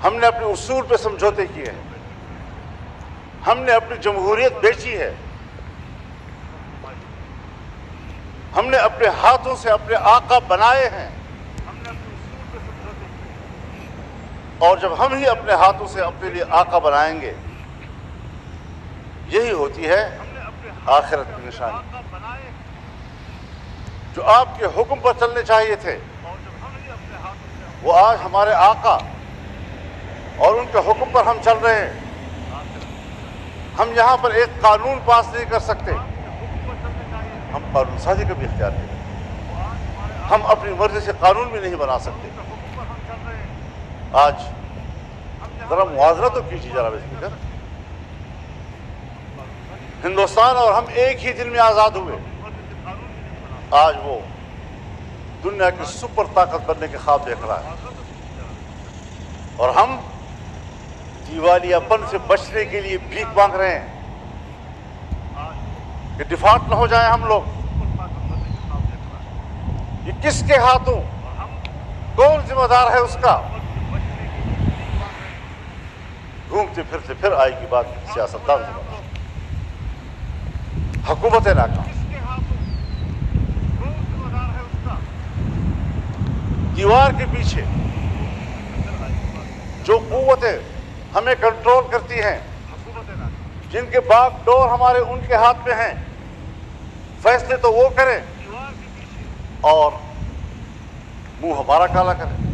ہم نے اپنے اصول پہ سمجھوتے کیے ہیں، ہم نے اپنی جمہوریت بیچی ہے، ہم نے اپنے ہاتھوں سے اپنے آقا بنائے ہیں، اور جب ہم ہی اپنے ہاتھوں سے اپنے لیے آقا بنائیں گے، یہی ہوتی ہے آخرت کی نشانی۔ جو آپ کے حکم پر چلنے چاہیے تھے وہ آج ہمارے آقا اور ان کے حکم پر ہم چل رہے ہیں۔ ہم یہاں پر ایک قانون پاس نہیں کر سکتے، ہم قانون سازی کا بھی اختیار نہیں کرتے، ہم اپنی مرضی سے قانون بھی نہیں بنا سکتے۔ آج ذرا موازنہ تو کیجیے جناب اسپیکر، ہندوستان اور ہم ایک ہی دن میں آزاد ہوئے، آج وہ دنیا کی سپر طاقت بننے کے خواب دیکھ رہا ہے، اور ہم دیوالیہ پن سے بچنے کے لیے بھیک مانگ رہے ہیں کہ ڈیفالٹ نہ ہو جائیں ہم لوگ۔ یہ کس کے ہاتھوں، کون ذمہ دار ہے اس کا؟ گھومتے پھرتے پھر آئے گی بات سیاستدان ذمہ دار، حکومت ناکام۔ دیوار کے پیچھے جو قوتیں ہمیں کنٹرول کرتی ہیں، جن کے باغ ڈور ہمارے ان کے ہاتھ میں ہیں، فیصلے تو وہ کریں اور منہ ہمارا کالا کریں۔